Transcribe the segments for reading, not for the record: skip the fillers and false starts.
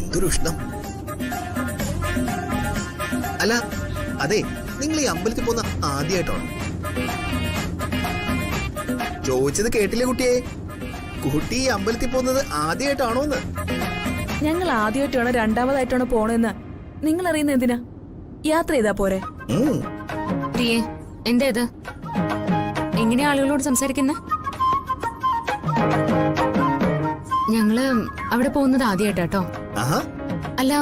എന്തൊരു ഉഷ്ണം. അല്ല അതെ, നിങ്ങൾ ഈ അമ്പലത്തിൽ പോകുന്ന ആദ്യമായിട്ടാണോ? ചോദിച്ചത് കേട്ടില്ലേ കുട്ടിയെ? കുട്ടി ഈ അമ്പലത്തിൽ പോകുന്നത് ആദ്യമായിട്ടാണോന്ന്? ഞങ്ങൾ ആദ്യമായിട്ടാണോ രണ്ടാമതായിട്ടാണോ പോണെന്ന് നിങ്ങൾ അറിയുന്ന എന്തിനാ? യാത്ര ചെയ്താ പോരെ. എന്താ ഇത്? എങ്ങനെയാ ആളുകളോട് സംസാരിക്കുന്ന? ഞങ്ങള് അവിടെ പോകുന്നത് ആദ്യമായിട്ടോ. അല്ല,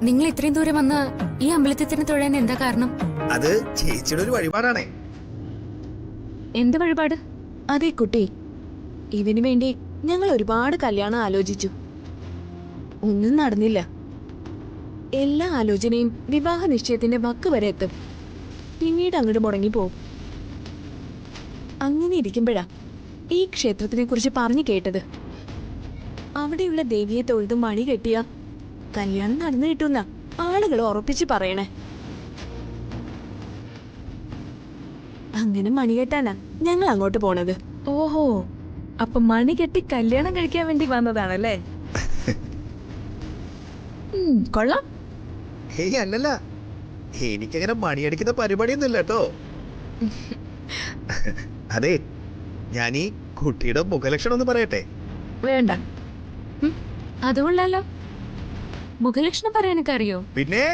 നിങ്ങൾ ഇത്രയും ദൂരം വന്ന് ഈ അമ്പലത്തിൽ തന്നെ തൊഴാൻ എന്താ കാരണം? അത് ചേച്ചിയുടെ ഒരു വഴിപാടാണേ. എന്ത് വഴിപാട്? അതെ കുട്ടി, ഇതിനു വേണ്ടി ഞങ്ങൾ ഒരുപാട് കല്യാണം ആലോചിച്ചു. ഒന്നും നടന്നില്ല. എല്ലാ ആലോചനയും വിവാഹ നിശ്ചയത്തിന്റെ വക്ക് വരെ എത്തും, പിന്നീട് അങ്ങോട്ട് മുടങ്ങിപ്പോവും. അങ്ങനെ ഇരിക്കുമ്പോഴാ ഈ ക്ഷേത്രത്തിനെ കുറിച്ച് പറഞ്ഞു കേട്ടത്. അവിടെയുള്ള ദേവിയെ തൊഴുത് മണി കെട്ടിയ കല്യാണം നടന്നു കിട്ടുന്ന ആളുകൾ ഉറപ്പിച്ച് പറയണേ. അങ്ങനെ മണി കെട്ടാനാ ഞങ്ങൾ അങ്ങോട്ട് പോണത്. ഓഹോ, അപ്പൊ മണി കെട്ടി കല്യാണം കഴിക്കാൻ വേണ്ടി വന്നതാണല്ലേ? കൊള്ളാം. ഹേയ് അല്ലല്ല, എനിക്കങ്ങനെ മണിയടിക്കുന്ന പരിപാടിയൊന്നും ഇല്ല കേട്ടോ. അതെ, ഞാൻ ഈ കുട്ടിയുടെ മുഖലക്ഷണം ഒന്ന് പറയട്ടെ? വേണ്ട. അതുകൊള്ളാലോ, മുഖലക്ഷണം പറയാനൊക്കെ അറിയോ? പിന്നെ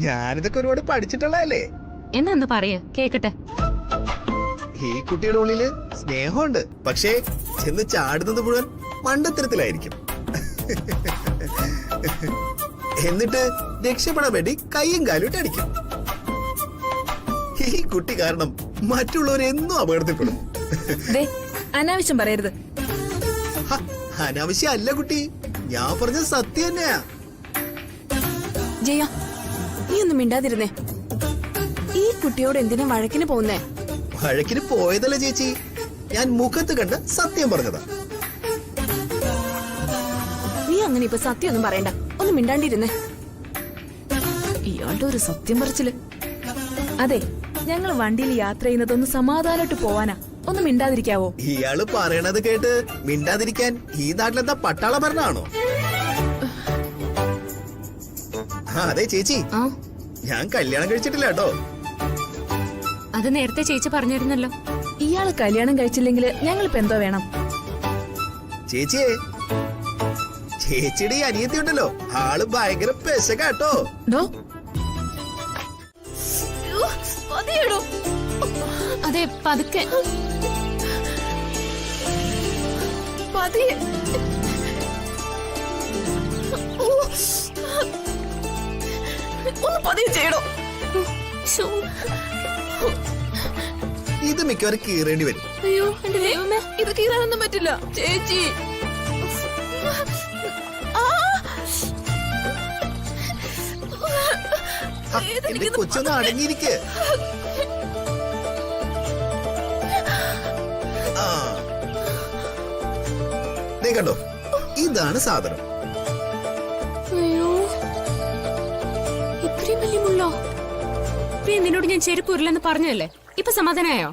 ഞാനിതൊക്കെ ഒരുപാട് പഠിച്ചിട്ടുള്ളതല്ലേ. എന്നാ പറയാ കേക്കട്ടെ. ഈ കുട്ടിയുടെ ഉള്ളില് സ്നേഹമുണ്ട്, പക്ഷേ ചെന്ന് ചാടുന്നത് മുഴുവൻ മണ്ടത്തരത്തിലായിരിക്കും. എന്നിട്ട് രക്ഷപ്പെടാൻ വേണ്ടി കൈയും കാലും ഇട്ട് അടിക്കും. ഈ കുട്ടി കാരണം മറ്റുള്ളവരെന്നും അപകടത്തിൽപ്പെടും. അനാവശ്യം പറയരുത്. അനാവശ്യം അല്ല കുട്ടി, ഞാൻ പറഞ്ഞ സത്യം തന്നെയാ. ജയ, നീ ഒന്നും മിണ്ടാതിരുന്നേ. ഈ കുട്ടിയോട് എന്തിനാ വഴക്കിന് പോകുന്നേ? വഴക്കിന് പോയതല്ല ചേച്ചി, ഞാൻ മുഖത്ത് കണ്ട് സത്യം പറഞ്ഞതാ. നീ അങ്ങനെ ഇപ്പൊ സത്യം ഒന്നും പറയണ്ട, ഒന്നും മിണ്ടാണ്ടിരുന്നേ. ഇയാളുടെ ഒരു സത്യം പറച്ചില്. അതെ, ഞങ്ങൾ വണ്ടിയിൽ യാത്ര ചെയ്യുന്നതൊന്ന് സമാധാനമായിട്ട് പോവാനാ. ഒന്ന് മിണ്ടാതിരിക്കാവോ? ഇയാള് പറയണത് കേട്ട് മിണ്ടാതിരിക്കാൻ ഈ നാട്ടിലെന്താ പട്ടാള ഭരണമാണോ? അതെ ചേച്ചി, ഞാൻ കല്യാണം കഴിച്ചിട്ടില്ല കേട്ടോ. അത് നേരത്തെ ചേച്ചി പറഞ്ഞിരുന്നല്ലോ. ഇയാള് കല്യാണം കഴിച്ചില്ലെങ്കിൽ ഞങ്ങളിപ്പോ എന്തോ വേണം? ചേച്ചിയെ, ചേച്ചിയുടെ ഈ അനിയത്തി ഉണ്ടല്ലോ, ആള് ഭയങ്കര പെശകാട്ടോ. അതെ, പതുക്കെ. ഇത് മിക്കവാറും കീറേണ്ടി വരും. അയ്യോ എന്റെ ദൈവമേ, ഇത് കീറാനൊന്നും പറ്റില്ല ചേച്ചി. എന്റെ കൊച്ചൊന്ന് അടങ്ങിയിരിക്ക്. കണ്ടോ, ഇതാണ് സാധനം. അയ്യോ, ഇത്രയും വലിയ മുള്ളോ? നിന്നോട് ഞാൻ ചെരുപ്പ് ഉരുളെന്ന് പറഞ്ഞല്ലേ, ഇപ്പൊ സമാധാനായോ?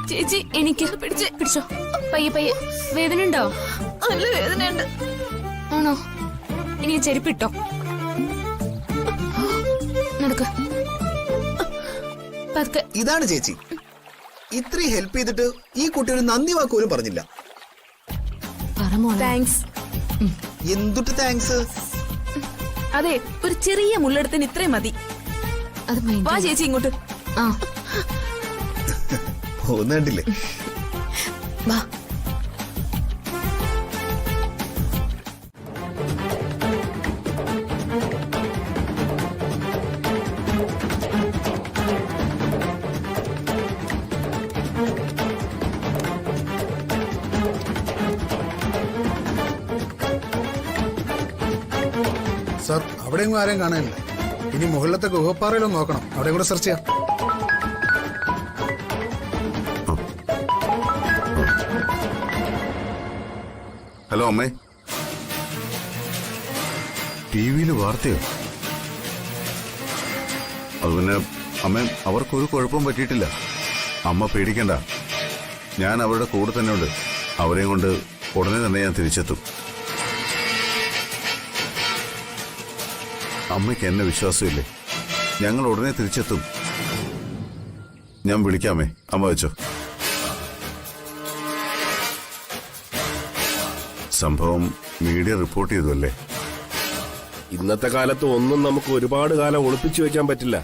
ചേച്ചി, എനിക്ക് പിടിച്ചോ. പയ്യെ പയ്യെ. വേദന ഉണ്ടോ? നല്ല വേദനയുണ്ട്. ആണോ? ഇനി ചെരുപ്പിട്ടോ. നടക്ക്. പതുക്കെ. ഇതാണ് ചേച്ചി, ഇത്രയും ഹെൽപ്പ് ചെയ്തിട്ട് ഈ കുട്ടി ഒരു നന്ദി വാക്കുപോലും പറഞ്ഞില്ല. താങ്ക്സ്. എന്തുട്ട് താങ്ക്സ്? അതെ, ഒരു ചെറിയ മുള്ളെടുത്തിന് ഇത്രയും മതി. വാ ചേച്ചി ഇങ്ങോട്ട്. പോകുന്നുണ്ടില്ലേ? വാ. സാർ, അവിടെയെങ്കിലും ആരെയും കാണാനില്ല. ഇനി മുകളിലത്തെ ഗുഹപ്പാറയിലൊന്ന് നോക്കണം, അവിടെ കൂടെ സെർച്ച് ചെയ്യാം. ഹലോ അമ്മേ, ടിവിയിൽ വാർത്തയോ? അത് പിന്നെ അമ്മേ, അവർക്കൊരു കുഴപ്പവും പറ്റിയിട്ടില്ല. അമ്മ പേടിക്കണ്ട, ഞാൻ അവരുടെ കൂടെ തന്നെ ഉണ്ട്. അവരെയും കൊണ്ട് ഉടനെ തന്നെ ഞാൻ തിരിച്ചെത്തും. അമ്മയ്ക്ക് എന്നെ വിശ്വാസമില്ലേ? ഞങ്ങൾ ഉടനെ തിരിച്ചെത്തും. ഞാൻ വിളിക്കാമേ, അമ്മ വെച്ചോ. സംഭവം മീഡിയ റിപ്പോർട്ട് ചെയ്തു അല്ലേ? ഇന്നത്തെ കാലത്ത് ഒന്നും നമുക്ക് ഒരുപാട് കാലം ഒളിപ്പിച്ചു വെക്കാൻ പറ്റില്ല.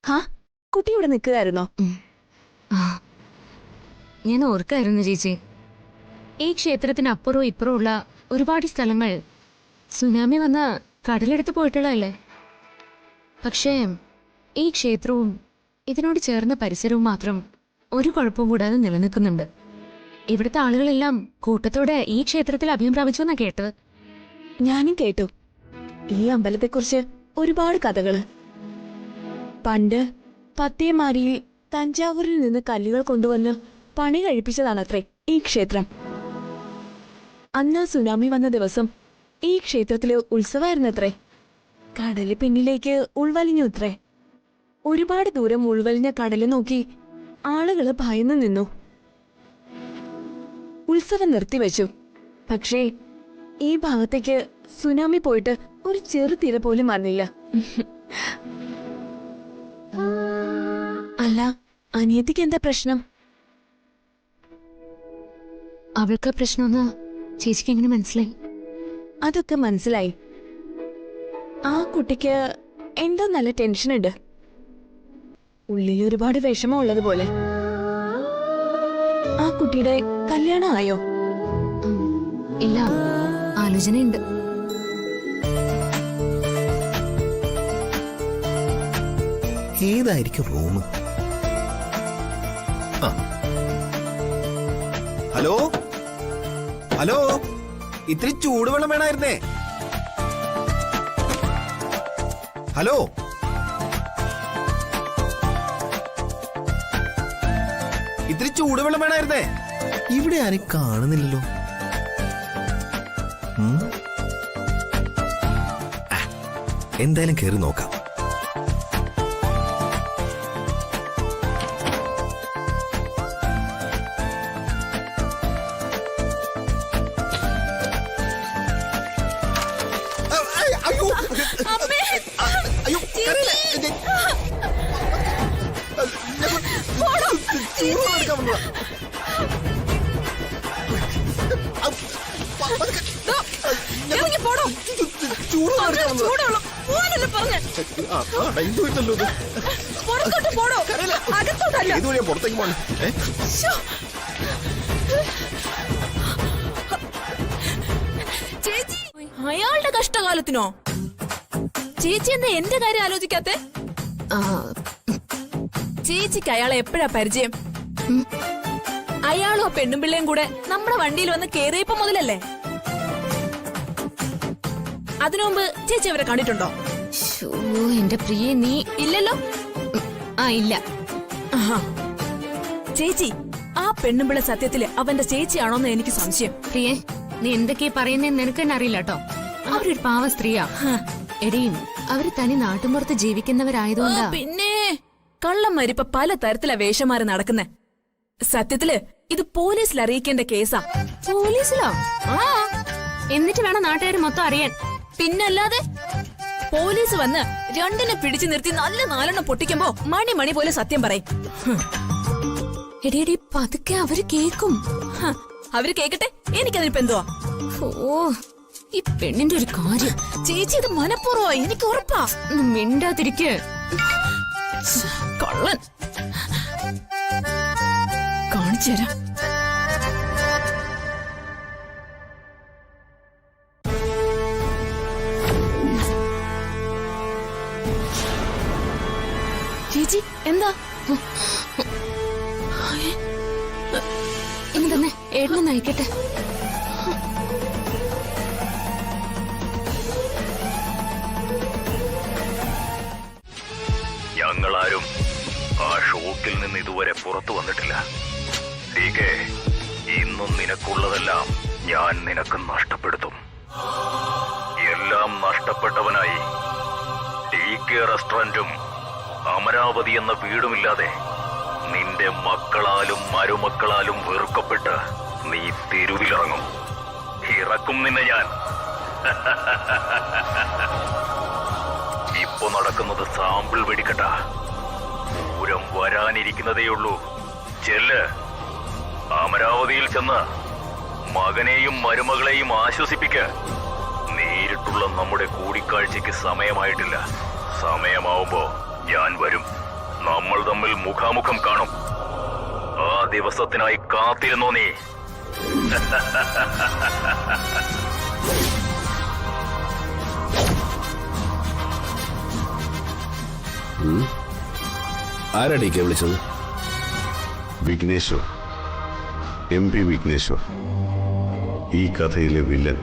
ഹാ, കുട്ടി ഇവിടെ നിൽക്കുകയായിരുന്നോ? ഞാൻ ഓർക്കായിരുന്നു ചേച്ചി, ഈ ക്ഷേത്രത്തിന് അപ്പുറവും ഇപ്പുറവും ഉള്ള ഒരുപാട് സ്ഥലങ്ങൾ സുനാമി വന്ന കടലെടുത്ത് പോയിട്ടുള്ളതല്ലേ. പക്ഷേ ഈ ക്ഷേത്രവും ഇതിനോട് ചേർന്ന പരിസരവും മാത്രം ഒരു കുഴപ്പവും കൂടാതെ നിലനിൽക്കുന്നുണ്ട്. ഇവിടുത്തെ ആളുകളെല്ലാം കൂട്ടത്തോടെ ഈ ക്ഷേത്രത്തിൽ അഭയം പ്രാപിച്ചു എന്നാ കേട്ടത്. ഞാനും കേട്ടു ഈ അമ്പലത്തെക്കുറിച്ച് ഒരുപാട് കഥകള്. പണ്ട് പത്തേമാരിയിൽ തഞ്ചാവൂരിൽ നിന്ന് കല്ലുകൾ കൊണ്ടുവന്ന് പണി കഴിപ്പിച്ചതാണത്രേ ഈ ക്ഷേത്രം. അന്ന് സുനാമി വന്ന ദിവസം ഈ ക്ഷേത്രത്തിലെ ഉത്സവമായിരുന്നത്രേ. കടല് പിന്നിലേക്ക് ഉൾവലിഞ്ഞുത്രേ. ഒരുപാട് ദൂരം ഉൾവലിഞ്ഞ കടല് നോക്കി ആളുകള് ഭയന്നു നിന്നു. ഉത്സവം നിർത്തിവെച്ചു. പക്ഷേ ഈ ഭാഗത്തേക്ക് സുനാമി പോയിട്ട് ഒരു ചെറുതിര പോലും വന്നില്ല. അല്ല, അനിയത്തിക്ക് എന്താ പ്രശ്നം? അവൾക്ക് പ്രശ്നമൊന്ന് ചേച്ചിക്ക് എങ്ങനെ മനസ്സിലായി? അതൊക്കെ മനസ്സിലായി. ആ കുട്ടിക്ക് എന്തോ നല്ല ടെൻഷൻ ഉണ്ട്. ഉള്ളിൽ ഒരുപാട് വിഷമം ഉള്ളതുപോലെ. ആ കുട്ടിയുടെ കല്യാണം ആയോ? ഇല്ല, ആലോചനയുണ്ട്. ഏതായിരിക്കും റൂം? ഹലോ ഹലോ, ഇത്തിരി ചൂടുവെള്ളം വേണമായിരുന്നേ. ഹലോ, ഇത്തിരി ചൂടുവെള്ളം വേണമായിരുന്നേ. ഇവിടെ ആരും കാണുന്നില്ലല്ലോ. എന്തായാലും കയറി നോക്കാം. പുറത്തേക്ക് പോകണം. ചേച്ചി, അയാളുടെ കഷ്ടകാലത്തിനോ? ചേച്ചി എന്താ എന്റെ കാര്യം ആലോചിക്കാത്തെ? ചേച്ചിക്ക് അയാളെ എപ്പോഴാ പരിചയം? അയാളും ആ പെണ്ണും പിള്ളയും കൂടെ നമ്മുടെ വണ്ടിയിൽ വന്ന് കേറിയപ്പോ മുതലല്ലേ? അതിനു മുമ്പ് ചേച്ചി അവരെ കണ്ടിട്ടുണ്ടോ? എന്റെ പ്രിയ, നീ ഇല്ലല്ലോ. ഇല്ല. ചേച്ചി, ആ പെണ്ണുമ്പിള്ള സത്യത്തില് അവന്റെ ചേച്ചിയാണോന്ന് എനിക്ക് സംശയം. പ്രിയേ, നീ എന്തൊക്കെയാ പറയുന്നതെന്ന് നിനക്ക് തന്നെ അറിയില്ല കേട്ടോ. അവരൊരു പാവ സ്ത്രീയാ. എടിയും അവര് തനി നാട്ടുമ്പുറത്ത് ജീവിക്കുന്നവരായതുകൊണ്ടാ. പിന്നെ കള്ളന്മാരിപ്പ പല തരത്തിലാ വേഷമാറി നടക്കുന്നേ. സത്യത്തില് ഇത് പോലീസിൽ അറിയിക്കേണ്ട കേസാ. പോലീസിലോ? എന്നിട്ട് വേണം നാട്ടുകാർ മൊത്തം അറിയാൻ. പിന്നല്ലാതെ പോലീസ് വന്ന് രണ്ടിനെ പിടിച്ചു നിർത്തി നല്ല നാലെണ്ണം പൊട്ടിക്കുമ്പോ മണി പോലെ സത്യം പറയും. എടിയടി, പതുക്കെ അവര് കേക്കും. അവര് കേക്കട്ടെ, എനിക്കതിനിപ്പോ എന്തുവാ? ഈ പെണ്ണിന്റെ ഒരു കാര്യം. ചേച്ചി ഇത് മനഃപൂർവ്വ, എനിക്ക് ഉറപ്പാ. മിണ്ടാതിരിക്ക്. കള്ളൻ. കാണിച്ചു തരാം. ചേച്ചി എന്താ? ഇനി തന്നെ ഏട്ടനെ നയിക്കട്ടെ. ഞങ്ങളാരും ആ ഷോക്കിൽ നിന്ന് ഇതുവരെ പുറത്തു വന്നിട്ടില്ല. ഡീകെ, ഇന്നും നിനക്കുള്ളതെല്ലാം ഞാൻ നിനക്ക് നഷ്ടപ്പെടുത്തും. എല്ലാം നഷ്ടപ്പെട്ടവനായി ഡീകെ റെസ്റ്റോറന്റും അമരാവതി എന്ന വീടുമില്ലാതെ നിന്റെ മക്കളാലും മരുമക്കളാലും വെറുക്കപ്പെട്ട് നീ തെരുവിലിറങ്ങും. ഇറക്കും നിന്നെ ഞാൻ. ഇപ്പൊ നടക്കുന്നത് സാമ്പിൾ വെടിക്കട്ട. പൂരം വരാനിരിക്കുന്നതേയുള്ളൂ. ചെല്ല്, അമരാവതിയിൽ ചെന്ന് മകനെയും മരുമകളെയും ആശ്വസിപ്പിക്ക. നേരിട്ടുള്ള നമ്മുടെ കൂടിക്കാഴ്ചയ്ക്ക് സമയമായിട്ടില്ല. സമയമാവുമ്പോ ഞാൻ വരും. നമ്മൾ തമ്മിൽ മുഖാമുഖം കാണും. ആ ദിവസത്തിനായി കാത്തിരുന്നോ നീ? ആരാ ഡി കെ വിളിച്ചത്? വിഘ്നേശ്വർ, MP വിഘ്നേശ്വർ, ഈ കഥയിലെ വില്ലൻ.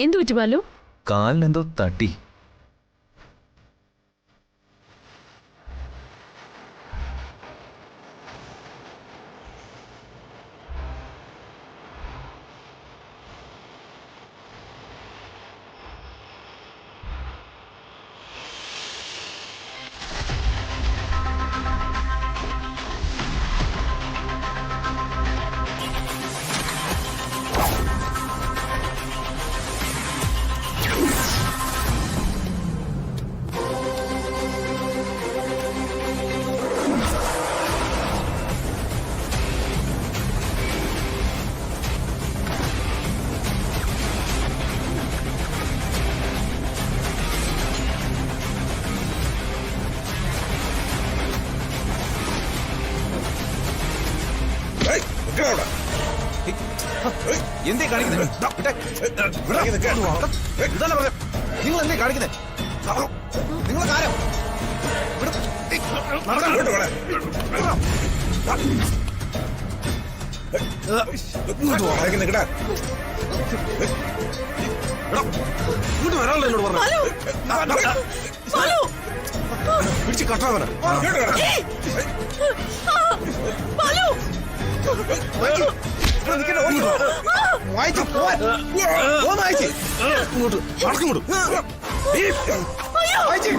എന്തു പറ്റി ബാലു? കാലിനെന്തോ തട്ടി. എന്തേ കാണിക്കുന്നത്? നിങ്ങൾ എന്തേ കാണിക്കുന്നത്? നിങ്ങളെ കാര്യം ഇങ്ങോട്ട് വരാനുള്ള എന്നോട് പറഞ്ഞു. പിടിച്ച് കട്ടാവന വായിച്ചു വായിച്ച് ഇങ്ങോട്ട് നടക്കും വായിച്ച്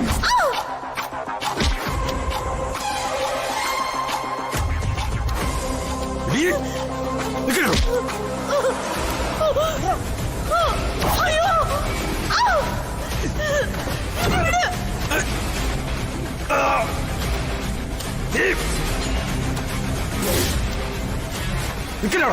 നിൽക്കണോ?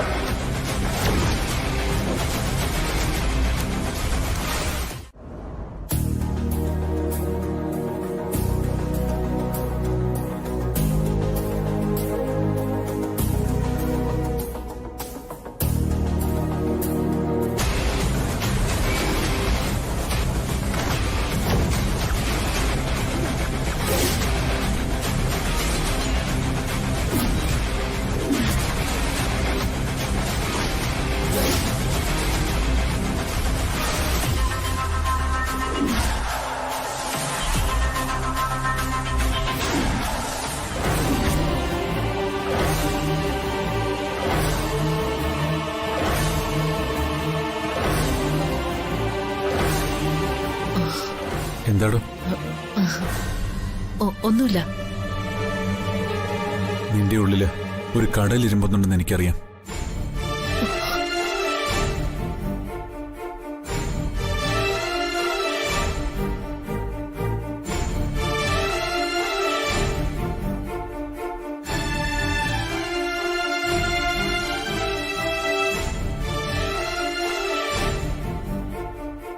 എന്താടോ? ഒന്നുമില്ല. നിന്റെ ഉള്ളില് ഒരു കടലിരുമ്പുന്നുണ്ടെന്ന് എനിക്കറിയാം.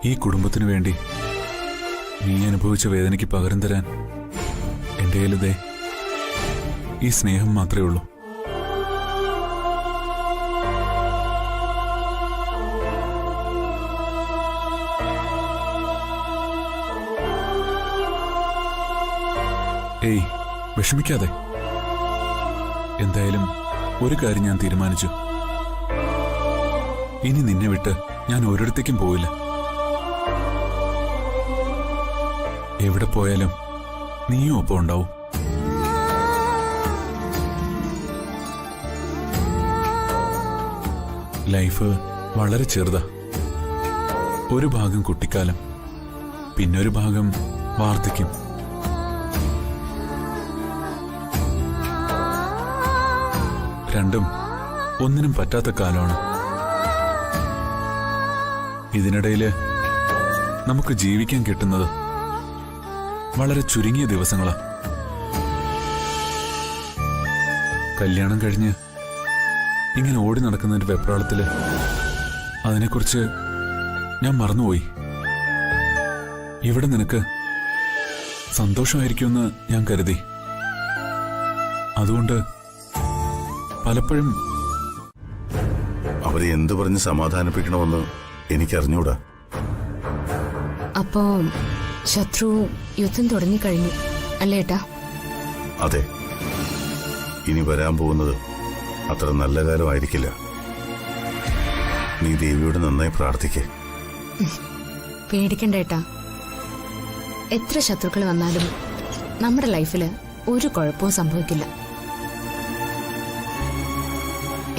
ഈ കുടുംബത്തിനു വേണ്ടി നീ അനുഭവിച്ച വേദനയ്ക്ക് പകരം തരാൻ എൻ്റെ കയ്യിലിതേ ഈ സ്നേഹം മാത്രമേ ഉള്ളൂ. ഏയ്, വിഷമിക്കാതെ. എന്തായാലും ഒരു കാര്യം ഞാൻ തീരുമാനിച്ചു. ഇനി നിന്നെ വിട്ട് ഞാൻ ഒരിടത്തേക്കും പോവില്ല. എവിടെ പോയാലും നീയും ഒപ്പം ഉണ്ടാവും. ലൈഫ് വളരെ ചെറുതാ. ഒരു ഭാഗം കുട്ടിക്കാലം, പിന്നൊരു ഭാഗം വാർദ്ധക്യം. രണ്ടും ഒന്നിനും പറ്റാത്ത കാലമാണ്. ഇതിനിടയില് നമുക്ക് ജീവിക്കാൻ കിട്ടുന്നത് വളരെ ചുരുങ്ങിയ ദിവസങ്ങളാ. കല്യാണം കഴിഞ്ഞ് ഇങ്ങനെ ഓടി നടക്കുന്നതിന്റെ വെപ്രാളത്തില് അതിനെക്കുറിച്ച് ഞാൻ മറന്നുപോയി. ഇവിടെ നിനക്ക് സന്തോഷമായിരിക്കുമെന്ന് ഞാൻ കരുതി. അതുകൊണ്ട് പലപ്പോഴും അവരെ എന്തു പറഞ്ഞ് സമാധാനിപ്പിക്കണമെന്ന് എനിക്കറിഞ്ഞൂടാ. അപ്പോ ശത്രു യുദ്ധം തുടങ്ങിക്കഴിഞ്ഞു അല്ലേ ഏട്ടാ? അതെ, ഇനി വരാൻ പോകുന്നത് അത്ര നല്ല കാലമായിരിക്കില്ല. നീ ദേവിയോട് നന്നായി പ്രാർത്ഥിക്കേ. പേടിക്കണ്ട ഏട്ടാ. എത്ര ശത്രുക്കൾ വന്നാലും നമ്മുടെ ലൈഫില് ഒരു കുഴപ്പവും സംഭവിക്കില്ല.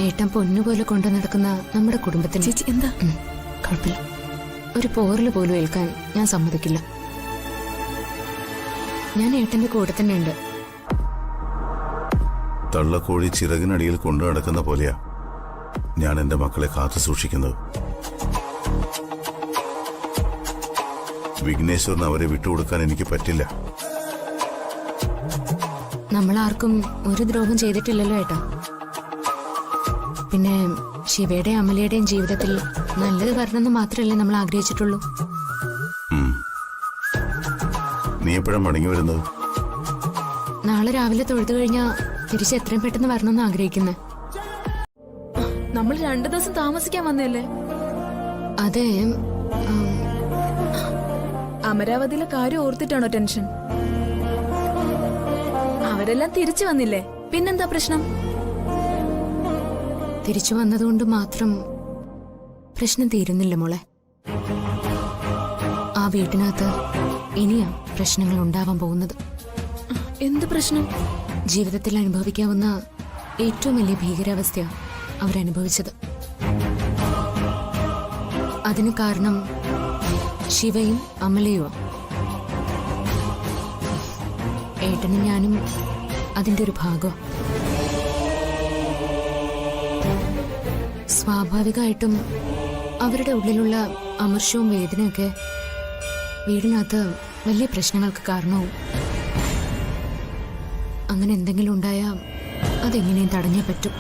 ഏട്ടൻ പൊന്നുപോലെ കൊണ്ടു നടക്കുന്ന നമ്മുടെ കുടുംബത്തിന് ചേച്ചി എന്താ? കുഴപ്പമില്ല. ഒരു പോറില് പോലും ഏൽക്കാൻ ഞാൻ സമ്മതിക്കില്ല. ഞാൻ ഏട്ടന്റെ കൂടെ തന്നെ ഉണ്ട്. തള്ളക്കോഴി ചിറകിനടിയിൽ കൊണ്ടു നടക്കുന്ന പോലെയാ ഞാൻ എന്റെ മക്കളെ കാത്തു സൂക്ഷിക്കുന്നത്. വിഘ്നേശ്വരന് അവരെ വിട്ടുകൊടുക്കാൻ എനിക്ക് പറ്റില്ല. നമ്മളാർക്കും ഒരു ദ്രോഹം ചെയ്തിട്ടില്ലല്ലോ ഏട്ടാ. പിന്നെ ശിവയുടെയും അമലയുടെയും ജീവിതത്തിൽ നല്ലത് വരണമെന്ന് മാത്രമല്ലേ നമ്മൾ ആഗ്രഹിച്ചിട്ടുള്ളൂ. നീ എപ്പോഴാണ് മടങ്ങി വരുന്നത്? നാളെ രാവിലെ തൊഴുതു കഴിഞ്ഞാൽ തിരിച്ച് എത്രയും പെട്ടെന്ന് വരണമെന്ന് ആഗ്രഹിക്കുന്നത്. നമ്മൾ 2 ദിവസം താമസിക്കാൻ വന്നല്ലേ? അതെ. അമരാവതിയിലെ കാര്യം ഓർത്തിട്ടാണോ ടെൻഷൻ? അവരെല്ലാം തിരിച്ചു വന്നില്ലേ, പിന്നെന്താ പ്രശ്നം? തിരിച്ചു വന്നതുകൊണ്ട് മാത്രം പ്രശ്നം തീരുന്നില്ല മോളെ. ആ വീട്ടിനകത്ത് ഇനിയാ പ്രശ്നങ്ങൾ ഉണ്ടാവാൻ പോകുന്നത്. എന്ത് പ്രശ്നം? ജീവിതത്തിൽ അനുഭവിക്കാവുന്ന ഏറ്റവും വലിയ ഭീകരാവസ്ഥയാണ് അവരനുഭവിച്ചത്. അതിന് കാരണം ശിവയും അമലയുമാണ്. ഏട്ടനും ഞാനും അതിന്റെ ഒരു ഭാഗം. സ്വാഭാവികമായിട്ടും അവരുടെ ഉള്ളിലുള്ള അമർഷവും വേദനയൊക്കെ വീടിനകത്ത് വലിയ പ്രശ്നങ്ങൾക്ക് കാരണവും. അങ്ങനെ എന്തെങ്കിലും ഉണ്ടായാൽ അതെങ്ങനെയും തടഞ്ഞേ പറ്റും.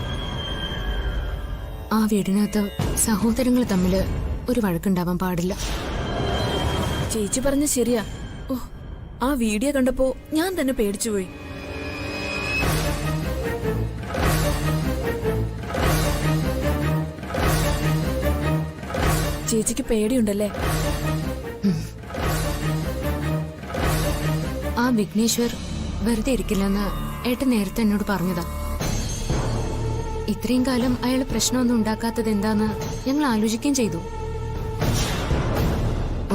ആ വീടിനകത്ത് സഹോദരങ്ങൾ തമ്മിൽ ഒരു വഴക്കുണ്ടാവാൻ പാടില്ല. ചേച്ചി പറഞ്ഞ ശരിയാ. ഓ, ആ വീഡിയോ കണ്ടപ്പോ ഞാൻ തന്നെ പേടിച്ചുപോയി. ചേച്ചിക്ക് പേടിയുണ്ടല്ലേ? ആ വിഘ്നേശ്വർ വെറുതെ ഇരിക്കില്ലെന്ന് ഏട്ടൻ നേരത്തെ എന്നോട് പറഞ്ഞതാ. ഇത്രയും കാലം അയാൾ പ്രശ്നമൊന്നും ഉണ്ടാക്കാത്തത് എന്താന്ന് ഞങ്ങൾ ആലോചിക്കുകയും ചെയ്തു.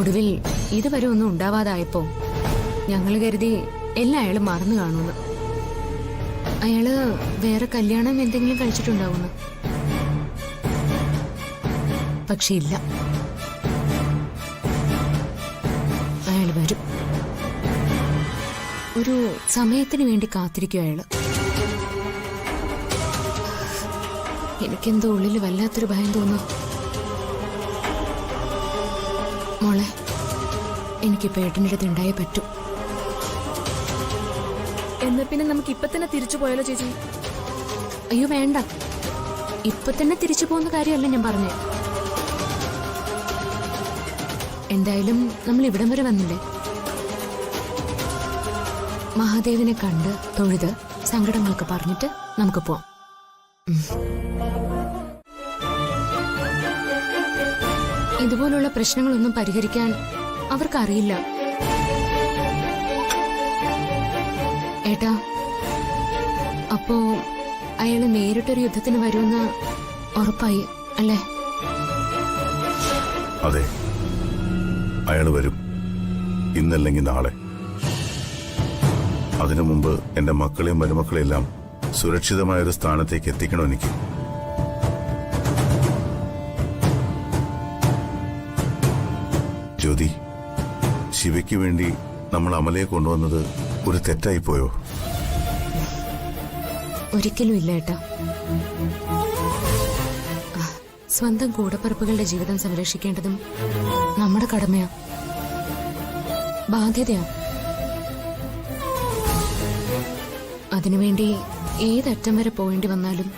ഒടുവിൽ ഇതുവരെ ഒന്നും ഉണ്ടാവാതായപ്പോ ഞങ്ങൾ കരുതി എല്ലാം അയാൾ മറന്നു കാണുന്നു. അയാള് വേറെ കല്യാണം എന്തെങ്കിലും കഴിച്ചിട്ടുണ്ടാവുന്നു. പക്ഷെ ഇല്ല, അയാൾ വരും. ഒരു സമയത്തിന് വേണ്ടി കാത്തിരിക്കും അയാള്. എനിക്കെന്തോ ഉള്ളിൽ വല്ലാത്തൊരു ഭയം തോന്നുന്നു. മോളെ, എനിക്കിപ്പോ ഏട്ടൻ്റെ അടുത്ത് ഉണ്ടായേ പറ്റൂ. എന്നാ പിന്നെ നമുക്ക് ഇപ്പൊ തന്നെ തിരിച്ചു പോയാലോ ചേച്ചി? അയ്യോ വേണ്ട, ഇപ്പൊ തന്നെ തിരിച്ചു പോകുന്ന കാര്യമല്ല ഞാൻ പറഞ്ഞേ. എന്തായാലും നമ്മൾ ഇവിടം വരെ വന്നില്ലേ. മഹാദേവനെ കണ്ട് തൊഴുത് സങ്കടങ്ങളൊക്കെ പറഞ്ഞിട്ട് നമുക്ക് പോവാം. ഇതുപോലുള്ള പ്രശ്നങ്ങളൊന്നും പരിഹരിക്കാൻ അവർക്കറിയില്ല. ഏട്ടാ, അപ്പോ അയാള് നേരിട്ടൊരു യുദ്ധത്തിന് വരുമെന്ന് ഉറപ്പായി അല്ലേ? അതെ, അയാൾ വരും, ഇന്നല്ലെങ്കിൽ നാളെ. അതിനു മുമ്പ് എന്റെ മക്കളെയും മരുമക്കളെല്ലാം സുരക്ഷിതമായൊരു സ്ഥാനത്തേക്ക് എത്തിക്കണം എനിക്ക്. ജ്യോതി, ശിവയ്ക്ക് വേണ്ടി നമ്മൾ അമലയെ കൊണ്ടുവന്നത് ഒരു തെറ്റായിപ്പോയോ? ഒരിക്കലും ഇല്ല ഏട്ടാ. സ്വന്തം കൂടപ്പിറപ്പുകളുടെ ജീവിതം സംരക്ഷിക്കേണ്ടതും നമ്മുടെ കടമയാ, ബാധ്യതയാ. അതിനുവേണ്ടി ഏതറ്റം വരെ പോകേണ്ടി വന്നാലും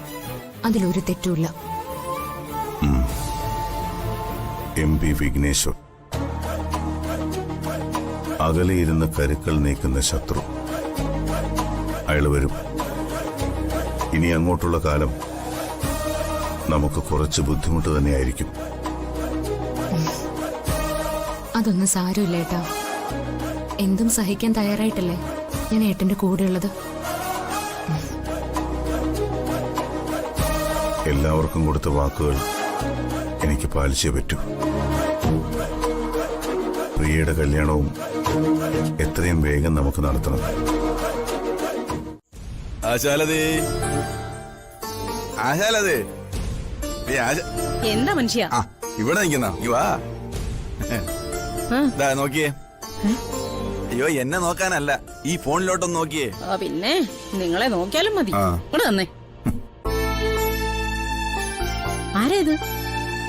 അതിലൊരു തെറ്റുമില്ല. MP വിഘ്നേശ്വർ, അകലെയിരുന്ന് കരുക്കൾ നീക്കുന്ന ശത്രു. അയാൾ വരും. ഇനി അങ്ങോട്ടുള്ള കാലം നമുക്ക് കുറച്ച് ബുദ്ധിമുട്ട് തന്നെയായിരിക്കും. അതൊന്നും സാരമില്ല ഏട്ടാ. എന്തും സഹിക്കാൻ തയ്യാറായിട്ടല്ലേ ഞാൻ ഏട്ടന്റെ കൂടെയുള്ളത്. എല്ലാവർക്കും കൊടുത്ത വാക്കുകൾ എനിക്ക് പാലിച്ചേ പറ്റൂ. പ്രിയയുടെ കല്യാണവും എത്രയും വേഗം നമുക്ക് നടത്തണം. ആശാലതേ, ആശാലതേ, എന്താ മനുഷ്യ? ആ ഇവിടെ നിൽക്കുന്ന വാ. നോക്കിയേ. അയ്യോ, എന്നെ നോക്കാനല്ല, ഈ ഫോണിലോട്ടൊന്ന് നോക്കിയേ. പിന്നെ നിങ്ങളെ നോക്കിയാലും മതി. ഇവിടെ തന്നെ. ആരാ ഇത്?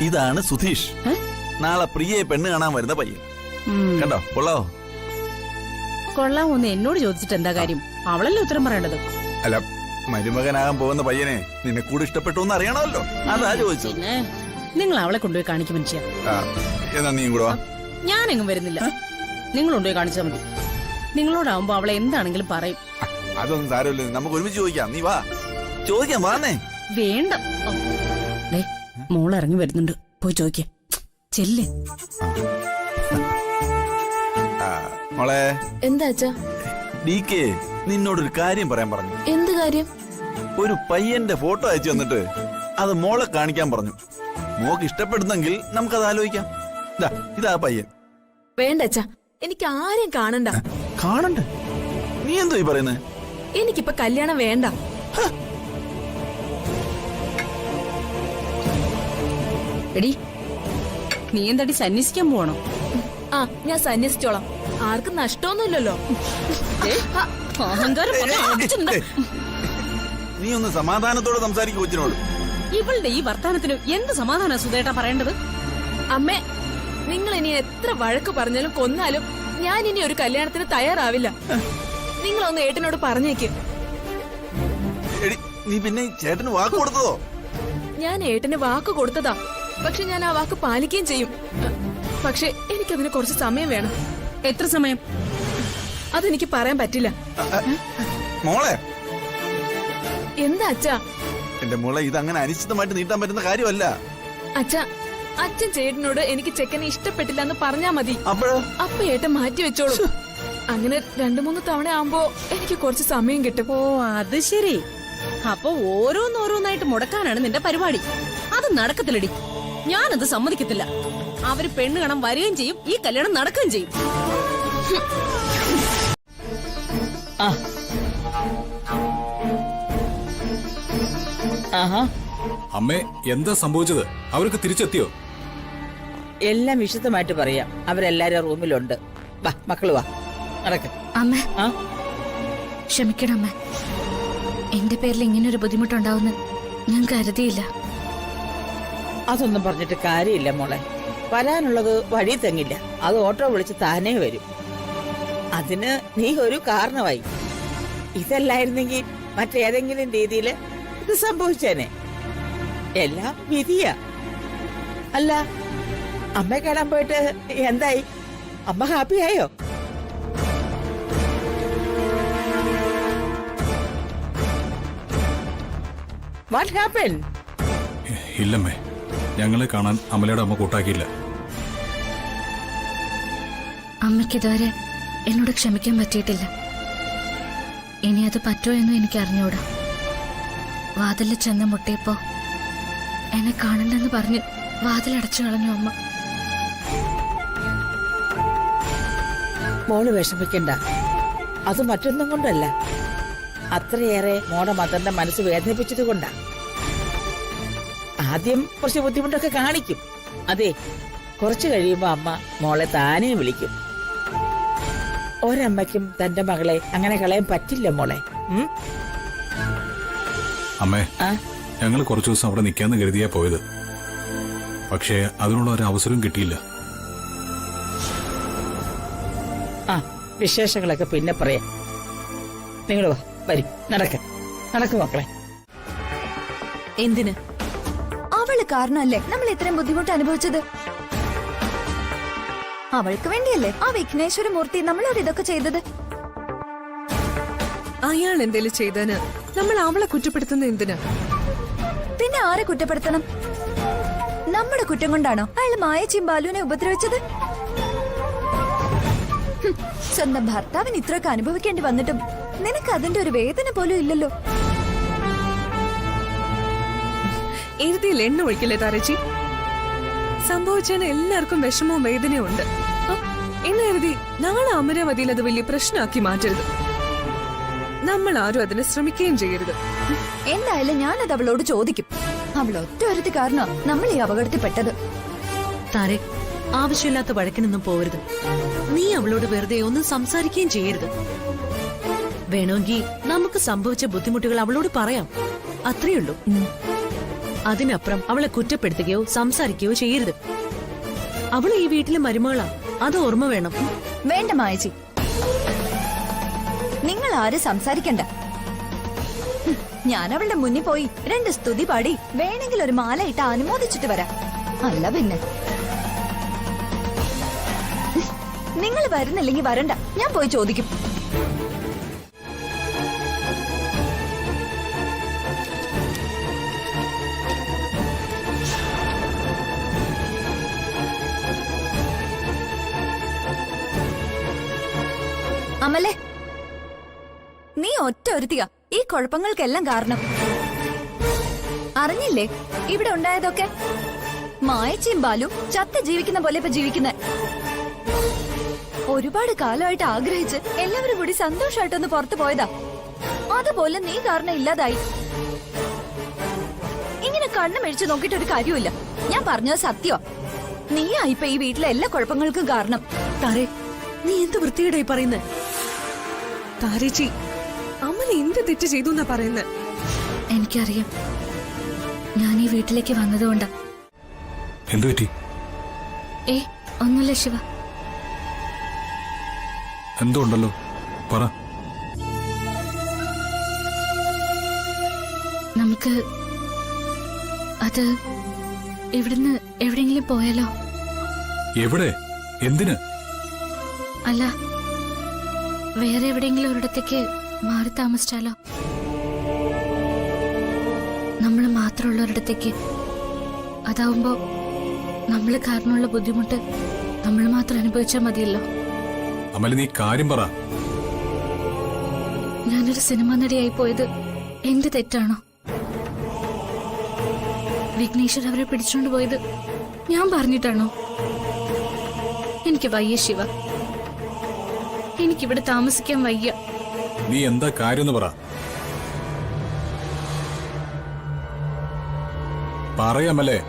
ഇതാണ് സുധീഷ്. നാളെ പ്രിയയെ പെണ്ണ് കാണാൻ വരുന്ന പയ്യൻ. കണ്ടോ, കൊള്ളാവോ? കൊള്ളാമോന്ന് എന്നോട് ചോദിച്ചിട്ട് എന്താ കാര്യം? അവളല്ലേ ഉത്തരം പറയേണ്ടത്. അല്ല, മരുമകനാകാൻ പോകുന്ന പയ്യനെ നിന്നെ കൂടെ ഇഷ്ടപ്പെട്ടു എന്ന് അറിയണമല്ലോ, അതാ ചോദിച്ചു. പിന്നെ നിങ്ങൾ അവളെ കൊണ്ടുപോയി കാണിക്കും മനുഷ്യ. എന്നാ നീ കൂടെ വാ. ഞാനെങ്ങും വരുന്നില്ല. നിങ്ങൾ കൊണ്ടുപോയി കാണിച്ചാൽ മതി. നിങ്ങളോടാവുമ്പോ അവളെ എന്താണെങ്കിലും പറയും. അതൊന്നും സാരമില്ല, നമുക്ക് ഒരുമിച്ച് ചോദിക്കാം. നീ വാ, ചോദിക്കാം, വാന്നേ. വേണ്ട. മോൾ ഇറങ്ങി വരുന്നുണ്ട്, പോയി ചോദിക്ക. ചെല്ലേ. മോളെ. എന്താ അച്ഛാ? DK നിന്നോടൊരു കാര്യം പറയാൻ പറഞ്ഞു. എന്ത് കാര്യം? ഒരു പയ്യന്റെ ഫോട്ടോ അയച്ചു തന്നിട്ട് അത് മോളെ കാണിക്കാൻ പറഞ്ഞു. മോക്ക് ഇഷ്ടപ്പെടുന്നെങ്കിൽ നമുക്കത് ആലോചിക്കാം. ഇതാ പയ്യൻ. വേണ്ട അച്ഛാ, എനിക്ക് ആരെയും കാണണ്ട. കാണണ്ട? നീ എന്തോ ഈ പറയുന്നേ? എനിക്കിപ്പൊ കല്യാണം വേണ്ട. എടി, നീ എന്താടി സന്യസിക്കാൻ പോണോ? ആ, ഞാൻ സന്യസിച്ചോളാം. ആർക്കും നഷ്ടമൊന്നുമില്ലല്ലോ. അഹങ്കാരം. നീ ഒന്ന് സമാധാനത്തോടെ സംസാരിക്കും കൊച്ചിനോട്. ഇവളുടെ ഈ വർത്താനത്തിന് എന്ത് സമാധാന സുധേട്ടാ പറയേണ്ടത്? അമ്മേ, നിങ്ങൾ ഇനി എത്ര വഴക്ക് പറഞ്ഞാലും കൊന്നാലും ഞാൻ ഇനി ഒരു കല്യാണത്തിന് തയ്യാറാവില്ല. നിങ്ങളൊന്ന് ഏട്ടനോട് പറഞ്ഞേക്ക്. നീ പിന്നെ ചേട്ടന് വാക്ക് കൊടുത്തതോ? ഞാൻ ഏട്ടന് വാക്ക് കൊടുത്തതാ, പക്ഷെ ഞാൻ ആ വാക്ക് പാലിക്കുകയും ചെയ്യും. പക്ഷെ എനിക്കതിന് കുറച്ച് സമയം വേണം. എത്ര സമയം? അതെനിക്ക് പറയാൻ പറ്റില്ല. മോളെ. എന്താ അച്ഛാ? എന്റെ മോളെ, ഇത് അങ്ങനെ അനിശ്ചിതമായിട്ട് നീട്ടാൻ പറ്റുന്ന കാര്യമല്ല. അച്ഛാ, അച്ഛൻ ചേട്ടനോട് എനിക്ക് ചെക്കനെ ഇഷ്ടപ്പെട്ടില്ല എന്ന് പറഞ്ഞാ മതി. അപ്പൊ ഏട്ടൻ മാറ്റി വെച്ചോളൂ. അങ്ങനെ 2-3 തവണ ആവുമ്പോ എനിക്ക് കുറച്ച് സമയം കിട്ടും. ഓ, അത് ശരി. അപ്പൊ ഓരോന്നോരോന്നായിട്ട് മുടക്കാനാണ് നിന്റെ പരിപാടി. അത് നടക്കത്തില്ലടി. ഞാനത് സമ്മതിക്കത്തില്ല. അവര് പെണ്ണ് കാണാൻ വരികയും ചെയ്യും, ഈ കല്യാണം നടക്കുകയും ചെയ്യും. അമ്മേ, എന്താ സംഭവിച്ചത്? അവർക്ക് തിരിച്ചെത്തിയോ? എല്ലാം വിശദമായിട്ട് പറയാം. അവരെല്ലാരും റൂമിലുണ്ട്. വാ മക്കള്, വാ, നടക്ക്. അമ്മ, ക്ഷമിക്കണം അമ്മ. എന്റെ പേരിൽ ഇങ്ങനൊരു ബുദ്ധിമുട്ടുണ്ടാവുന്ന ഞാൻ കരുതിയില്ല. അതൊന്നും പറഞ്ഞിട്ട് കാര്യമില്ല മോളെ. വരാനുള്ളത് വഴി തെങ്ങില്ല. അത് ഓട്ടോ വിളിച്ച് താനേ വരും. അതിന് നീ ഒരു കാരണമായി. ഇതല്ലായിരുന്നെങ്കിൽ മറ്റേതെങ്കിലും രീതിയിൽ ഇത് സംഭവിച്ചേനെ. എല്ലാം വിധിയാ. അല്ല, അമ്മ കാണാൻ പോയിട്ട് എന്തായി? അമ്മ ഹാപ്പിയായോ? What happen? ഇല്ലമ്മേ, ഞങ്ങളെ കാണാൻ അമലയുടെ അമ്മ കൂട്ടാക്കിയില്ല. അമ്മയ്ക്കിതുവരെ എന്നോട് ക്ഷമിക്കാൻ പറ്റിയിട്ടില്ല. ഇനി അത് പറ്റുമോ എന്നും എനിക്ക് അറിഞ്ഞൂടാ. വാതിലിൽ ചെന്ന് മുട്ടിയപ്പോ എന്നെ കാണണ്ടെന്ന് പറഞ്ഞ് വാതിലടച്ചു കളഞ്ഞു അമ്മ. മോള് വിഷമിക്കണ്ട. അത് മറ്റൊന്നും കൊണ്ടല്ല, അത്രയേറെ മോടെ മദറിന്റെ മനസ്സ് വേദനിപ്പിച്ചത് കൊണ്ടാ. ആദ്യം കുറച്ച് ബുദ്ധിമുട്ടൊക്കെ കാണിക്കും. അതെ, കുറച്ചു കഴിയുമ്പോ അമ്മ മോളെ താനേ വിളിക്കും. ഒരമ്മയ്ക്കും തന്റെ മകളെ അങ്ങനെ കളയാൻ പറ്റില്ല മോളെ. അമ്മേ, ആ? ഞങ്ങൾ കുറച്ചു ദിവസം അവിടെ നിൽക്കാന്ന് കരുതിയാ പോയത്. പക്ഷേ അതിനുള്ള ഒരു അവസരം കിട്ടിയില്ല. ആ, വിശേഷങ്ങളൊക്കെ പിന്നെ പറയാം. നിങ്ങൾ വരും, നടക്ക് മക്കളെ. എന്തിന്? അവള് കാരണല്ലേ നമ്മൾ ഇത്രയും ബുദ്ധിമുട്ട് അനുഭവിച്ചത്. അവൾക്ക് വേണ്ടിയല്ലേ ആ വിഘ്നേശ്വര മൂർത്തി നമ്മളോട് ഇതൊക്കെ ചെയ്തത്. അയാൾ എന്തേലും ചെയ്തതിന് നമ്മൾ അവളെ കുറ്റപ്പെടുത്തുന്ന എന്തിനാ? പിന്നെ ആരെ കുറ്റപ്പെടുത്തണം? നമ്മുടെ കുറ്റം കൊണ്ടാണോ അയാൾ മായച്ചിയും ബാലുവിനെ ഉപദ്രവിച്ചത്? സ്വന്തം ഭർത്താവിന് ഇത്രയൊക്കെ അനുഭവിക്കേണ്ടി വന്നിട്ടും നിനക്ക് അതിന്റെ ഒരു വേദന പോലും ഇല്ലല്ലോ. എഴുതിയിൽ എണ്ണ ഒഴിക്കില്ലേ താരച്ചി? സംഭവിച്ചതിന് എല്ലാവർക്കും വിഷമവും വേദനയും ഉണ്ട്. എന്ന് എഴുതി നാളെ അമരാവതിയിൽ അത് വലിയ പ്രശ്നമാക്കി മാറ്റരുത്. നമ്മൾ ആരും അതിന് ശ്രമിക്കുകയും ചെയ്യരുത്. എന്തായാലും ഞാനത് അവളോട് ചോദിക്കും. അവൾ ഒറ്റ ഒരുത്തി കാരണം നമ്മൾ ഈ അപകടത്തിൽപ്പെട്ടത്. താരെ, ആവശ്യമില്ലാത്ത വഴക്കിനൊന്നും പോവരുത്. നീ അവളോട് വെറുതെ ഒന്നും സംസാരിക്കുകയും ചെയ്യരുത്. വേണമെങ്കിൽ നമുക്ക് സംഭവിച്ച ബുദ്ധിമുട്ടുകൾ അവളോട് പറയാം, അത്രയുള്ളൂ. അതിനപ്പുറം അവളെ കുറ്റപ്പെടുത്തുകയോ സംസാരിക്കുകയോ ചെയ്യരുത്. അവൾ ഈ വീട്ടിലെ മരുമകളാ, അത് ഓർമ്മ വേണം. വേണ്ട മായച്ചി, നിങ്ങൾ ആരും സംസാരിക്കണ്ട. ഞാൻ അവളുടെ മുന്നിൽ പോയി 2 സ്തുതി പാടി വേണമെങ്കിൽ ഒരു മാല ഇട്ട് അനുമോദിച്ചിട്ട് വരാം. അല്ല പിന്നെ നിങ്ങൾ വരുന്നില്ലെങ്കിൽ വരണ്ട, ഞാൻ പോയി ചോദിക്കും. അമലേ, നീ ഒറ്റ ഒരുത്തിയാ ഈ കുഴപ്പങ്ങൾക്കെല്ലാം കാരണം. അറിഞ്ഞില്ലേ ഇവിടെ ഉണ്ടായതൊക്കെ? മായച്ചിയും ബാലും ചത്ത ജീവിക്കുന്ന പോലെ ഇപ്പൊ ജീവിക്കുന്ന. ഒരുപാട് കാലമായിട്ട് ആഗ്രഹിച്ച് എല്ലാവരും കൂടി സന്തോഷമായിട്ടൊന്ന് പുറത്തു പോയതാ. അതുപോലെ നീ കാരണം ഇല്ലാതായി. ഇങ്ങനെ കണ്ണു മെഴിച്ചു നോക്കിയിട്ട് ഒരു കാര്യമില്ല. ഞാൻ പറഞ്ഞത് സത്യമാ. നീയാ ഇപ്പൊ ഈ വീട്ടിലെ എല്ലാ കുഴപ്പങ്ങൾക്കും കാരണം. താരെ, നീ എന്ത് വൃത്തികേടായി പറയുന്നേ? താരേച്ചി, അമ്മ എന്ത് തെറ്റ് ചെയ്തു എന്നാ പറയുന്നത്? എനിക്കറിയാം, ഞാൻ ഈ വീട്ടിലേക്ക് വന്നതുകൊണ്ടാ. എന്തു പറ്റി? ഒന്നുമില്ല ശിവ. എന്തോ ഉണ്ടല്ലോ, പറ. നമുക്ക് അത് ഇവിടുന്ന് എവിടെയെങ്കിലും പോയാലോ? എവിടെ? എന്തിന്? അല്ല, വേറെ എവിടെയെങ്കിലും ഒരിടത്തേക്ക് മാറി താമസിച്ചാലോ? നമ്മൾ മാത്രമുള്ള ഒരിടത്തേക്ക്. അതാവുമ്പോ നമ്മൾ കാരണമുള്ള ബുദ്ധിമുട്ട് നമ്മൾ മാത്രം അനുഭവിച്ചാൽ മതിയല്ലോ. അമല, നീ കാര്യം പറ. ഞാനൊരു സിനിമ നടിയായി പോയത് എന്റെ തെറ്റാണോ? വിഘ്നേശ്വർ അവരെ പിടിച്ചോണ്ട് പോയത് ഞാൻ പറഞ്ഞിട്ടാണോ? എനിക്ക് വയ്യ ശിവ, എനിക്കിവിടെ താമസിക്കാൻ വയ്യ. നീ എന്താ കാര്യം പറ. പറയാമല്ലേ?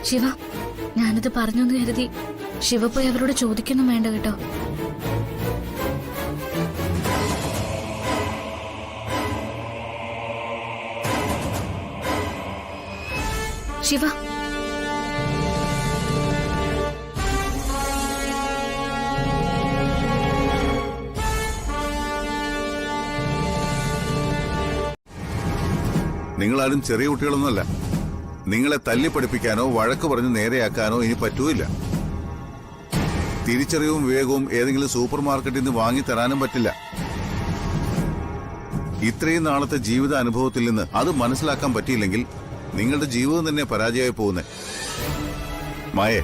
ശിവ, ഞാനത് പറഞ്ഞു എന്ന് കരുതി ശിവ പോയി അവരോട് ചോദിക്കൊന്നും വേണ്ട കേട്ടോ. ശിവ, നിങ്ങളാരും ചെറിയ കുട്ടികളൊന്നുമല്ല. നിങ്ങളെ തല്ലി പഠിപ്പിക്കാനോ വഴക്ക് പറഞ്ഞ് നേരെയാക്കാനോ ഇനി പറ്റൂല. തിരിച്ചറിവും വിവേകവും ഏതെങ്കിലും സൂപ്പർ മാർക്കറ്റിൽ നിന്ന് വാങ്ങിത്തരാനും പറ്റില്ല. ഇത്രയും നാളത്തെ ജീവിത അനുഭവത്തിൽ നിന്ന് അത് മനസ്സിലാക്കാൻ പറ്റിയില്ലെങ്കിൽ നിങ്ങളുടെ ജീവിതം തന്നെ പരാജയമായി പോകുന്നേ. മായേ,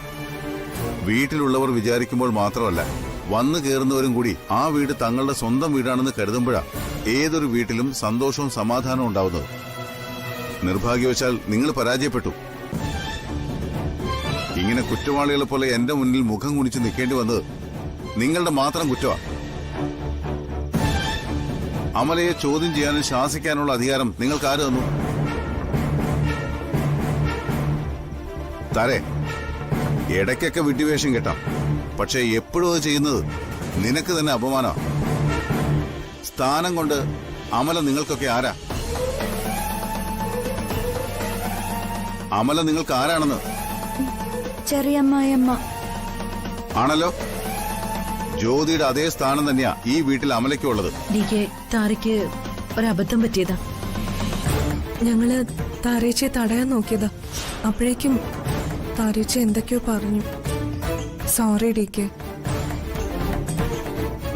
വീട്ടിലുള്ളവർ വിചാരിക്കുമ്പോൾ മാത്രമല്ല, വന്നു കയറുന്നവരും കൂടി ആ വീട് തങ്ങളുടെ സ്വന്തം വീടാണെന്ന് കരുതുമ്പോഴാണ് ഏതൊരു വീട്ടിലും സന്തോഷവും സമാധാനവും ഉണ്ടാവുന്നത്. നിർഭാഗ്യവശാൽ നിങ്ങൾ പരാജയപ്പെട്ടു. ഇങ്ങനെ കുറ്റവാളികളെ പോലെ എന്റെ മുന്നിൽ മുഖം കുനിച്ച് നിൽക്കേണ്ടി വന്നത് നിങ്ങളുടെ മാത്രം കുറ്റമാണ്. അമലയെ ചോദ്യം ചെയ്യാനും ശാസിക്കാനുള്ള അധികാരം നിങ്ങൾക്ക് ആര് തന്നു? താരേ, ഇടയ്ക്കൊക്കെ വിഡ്ഢിവേഷം കെട്ടാം, പക്ഷെ എപ്പോഴും അത് ചെയ്യുന്നത് നിനക്ക് തന്നെ അപമാനമാണ്. സ്ഥാനം കൊണ്ട് അമല നിങ്ങൾക്കൊക്കെ ആരാ? അമല നിങ്ങൾക്ക് ആരാണെന്ന്? ചെറിയമ്മായിയമ്മ ആണല്ലോ. ജ്യോതിയുടെ അതേ സ്ഥാനം തന്നെയാ ഈ വീട്ടിൽ അമലയ്ക്കുള്ളത്. താരയ്ക്ക് ഒരബദ്ധം പറ്റിയതാ. ഞങ്ങള് താരേച്ചയെ തടയാൻ നോക്കിയതാ. അപ്പോഴേക്കും താരേച്ച എന്തൊക്കെയോ പറഞ്ഞു. സോറി ഡിക്ക്.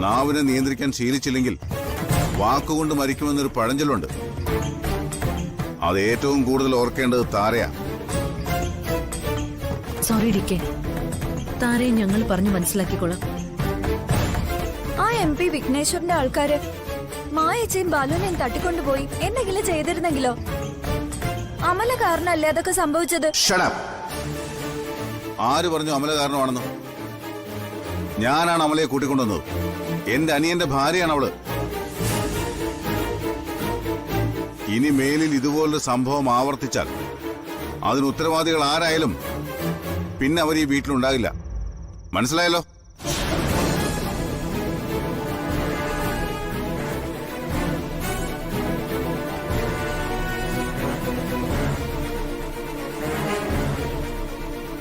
നാവിനെ നിയന്ത്രിക്കാൻ ശീലിച്ചില്ലെങ്കിൽ വാക്കുകൊണ്ട് മരിക്കുമെന്നൊരു പഴഞ്ചൊല്ലുണ്ട്. അത് ഏറ്റവും കൂടുതൽ ഓർക്കേണ്ടത് താരയാ. സോറി ഡിക്കെ, താരയെ ഞങ്ങൾ പറഞ്ഞു മനസ്സിലാക്കിക്കോളാം. ആ MP വിഘ്നേശ്വരന്റെ ആൾക്കാര് മായച്ചയും ബാലുവിനെയും തട്ടിക്കൊണ്ടുപോയി എന്തെങ്കിലും ചെയ്തിരുന്നെങ്കിലോ? അമല കാരണല്ലേ അതൊക്കെ സംഭവിച്ചത്? ആര് പറഞ്ഞു അമല കാരണമാണെന്ന്? ഞാനാണ് അമലയെ കൂട്ടിക്കൊണ്ടുവന്നത്. എന്റെ അനിയന്റെ ഭാര്യയാണ് അവള്. ഇനി മേലിൽ ഇതുപോലൊരു സംഭവം ആവർത്തിച്ചാൽ അതിന് ഉത്തരവാദികൾ ആരായാലും പിന്നെ അവർ ഈ വീട്ടിലുണ്ടാകില്ല. മനസ്സിലായല്ലോ?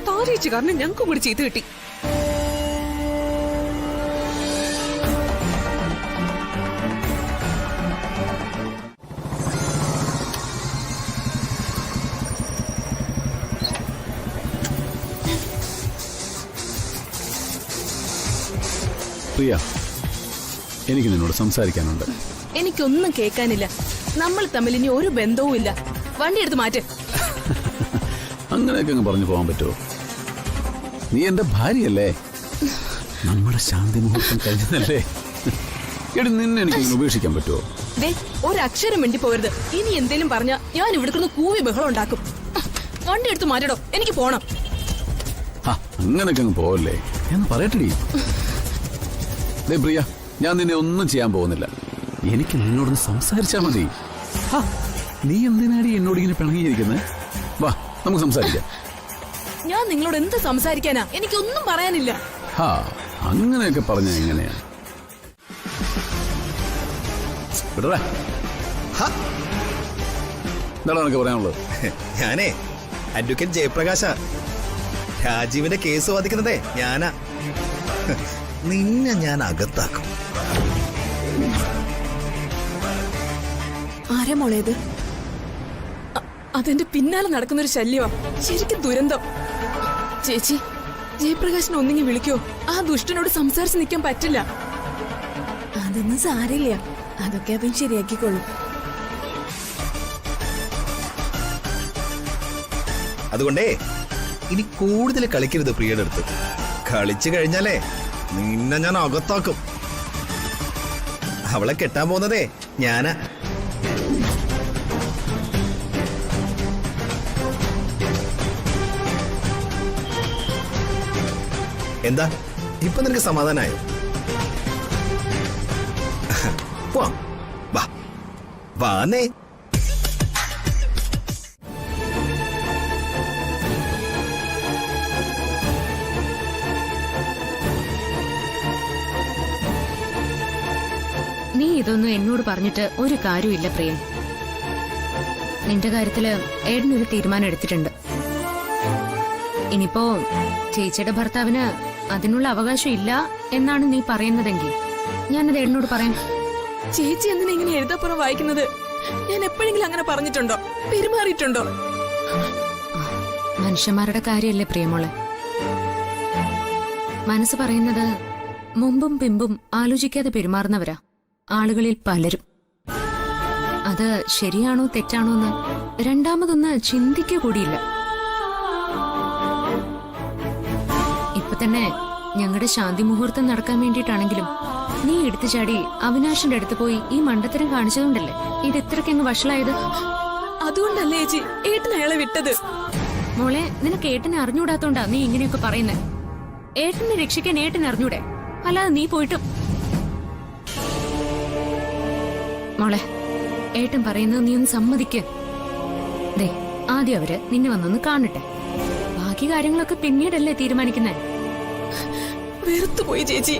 താരേച്ചി കാരണം ഞങ്ങൾക്കും കൂടി ചെയ്ത് കിട്ടി. പ്രിയ, എനിക്ക് നിന്നോട് സംസാരിക്കാനുണ്ട്. എനിക്കൊന്നും കേൾക്കാനില്ല. നമ്മൾ തമ്മിൽ ഇനി ഒരു ബന്ധവും ഇല്ല. വണ്ടി എടുത്ത് മാറ്റ്. അങ്ങനെയൊക്കെ അങ്ങ് പറഞ്ഞു പോകാൻ പറ്റുമോ? നീ എന്റെ ഭാര്യയല്ലേ? നമ്മുടെ ശാന്തി മുഹൂർത്തം കഴിഞ്ഞതല്ലേ? എടി, നിന്നെ എനിക്ക് ഉപേക്ഷിക്കാൻ പറ്റുമോ? ഒരക്ഷരം വേണ്ടി പോകരുത്. ഇനി എന്തേലും പറഞ്ഞ ഞാൻ ഇവിടുന്ന് കൂവി ബഹളം ഉണ്ടാക്കും. വണ്ടി എടുത്ത് മാറ്റടോ, എനിക്ക് പോണം. അങ്ങനെയൊക്കെ അങ്ങ് പോവല്ലേ എന്ന് പറയട്ടെടി. പ്രിയ, ഞാൻ നിന്നെ ഒന്നും ചെയ്യാൻ പോകുന്നില്ല. എനിക്ക് നിന്നോടൊന്ന് സംസാരിച്ചാ മതി. നീ എന്തിനാടി എന്നോട് ഇങ്ങനെ പിണങ്ങിയിരിക്കുന്നത്? വാ, നമുക്ക് സംസാരിക്കാം. ഞാൻ നിങ്ങളോട് എന്ത് സംസാരിക്കാനാ? എനിക്കൊന്നും പറയാനില്ല. അങ്ങനെയൊക്കെ പറഞ്ഞ എങ്ങനെയാ? എന്താണ് നിനക്ക് പറയാനുള്ളത്? ഞാനേ അഡ്വക്കേറ്റ് ജയപ്രകാശ. രാജീവിന്റെ കേസ് വാദിക്കുന്നതേ ഞാനാ. നിന്നെ ഞാൻ അകത്താക്കും. ആരാ മോളേത്? അതെന്റെ പിന്നാലെ നടക്കുന്നൊരു ശല്യമാ. ശരിക്കും ദുരന്തം. ചേച്ചി, ജയപ്രകാശിനെ ഒന്നെങ്കിൽ വിളിക്കോ? ആ ദുഷ്ടനോട് സംസാരിച്ച് നിൽക്കാൻ പറ്റില്ല. അതൊന്നും സാരില്ല. അതൊക്കെ അവൻ ശരിയാക്കിക്കോളും. അതുകൊണ്ടേ ഇനി കൂടുതൽ കളിക്കരുത് പ്രിയയുടെ അടുത്ത്. കളിച്ചു കഴിഞ്ഞാലേ നിന്നെ ഞാൻ അകത്താക്കും. അവളെ കെട്ടാൻ പോകുന്നതേ ഞാനാ. എന്താ ഇപ്പൊ നിനക്ക് സമാധാനായോ? വാന്നേ. നീ ഇതൊന്നും എന്നോട് പറഞ്ഞിട്ട് ഒരു കാര്യമില്ല പ്രിയ. നിന്റെ കാര്യത്തില് ഏട്ടനൊരു തീരുമാനം എടുത്തിട്ടുണ്ട്. ഇനിയിപ്പോ ചേച്ചിയുടെ ഭർത്താവിന് അതിനുള്ള അവകാശം ഇല്ല എന്നാണ് നീ പറയുന്നതെങ്കിൽ ഞാനത് ഏട്ടനോട് പറയാം. ചേച്ചി എന്തിനാ ഇങ്ങനെ എഴുതപ്പുറം വായിക്കുന്നത്? ഞാൻ എപ്പോഴെങ്കിലും അങ്ങനെ പറഞ്ഞിട്ടുണ്ടോ, പെരുമാറിയിട്ടുണ്ടോ? മനുഷ്യന്മാരുടെ കാര്യമല്ലേ പ്രിയമോളെ. മനസ്സ് പറയുന്നത് മുമ്പും പിമ്പും ആലോചിക്കാതെ പെരുമാറുന്നവരാ ആളുകളിൽ പലരും. അത് ശരിയാണോ തെറ്റാണോ എന്ന് രണ്ടാമതൊന്ന് ചിന്തിക്കുക കൂടിയില്ല. ഇപ്പൊ തന്നെ ഞങ്ങളുടെ ശാന്തി മുഹൂർത്തം നടക്കാൻ വേണ്ടിയിട്ടാണെങ്കിലും നീ എടുത്തു ചാടി അവിനാശിന്റെ അടുത്ത് പോയി ഈ മണ്ടത്തരം കാണിച്ചതുകൊണ്ടല്ലേ ഇത് ഇത്രയ്ക്കങ്ങ് വഷളായത്. അതുകൊണ്ടല്ലേ ചേച്ചി ഏട്ടൻ അയാളെ വിട്ടത്. മോളെ, നിനക്ക് ഏട്ടനെ അറിഞ്ഞൂടാത്തോണ്ടാ നീ ഇങ്ങനെയൊക്കെ പറയുന്നത്. ഏട്ടനെ രക്ഷിക്കാൻ ഏട്ടനെ അറിഞ്ഞൂടെ, അല്ലാതെ നീ പോയിട്ടും. മോളെ, ഏട്ടൻ പറയുന്നത് നീ ഒന്ന് സമ്മതിക്ക്. ദേ, ആദ്യം അവര് നിന്നെ വന്നൊന്ന് കാണട്ടെ. ബാക്കി കാര്യങ്ങളൊക്കെ പിന്നീടല്ലേ തീരുമാനിക്കുന്നേ. വെറുത്തുപോയി ചേച്ചി.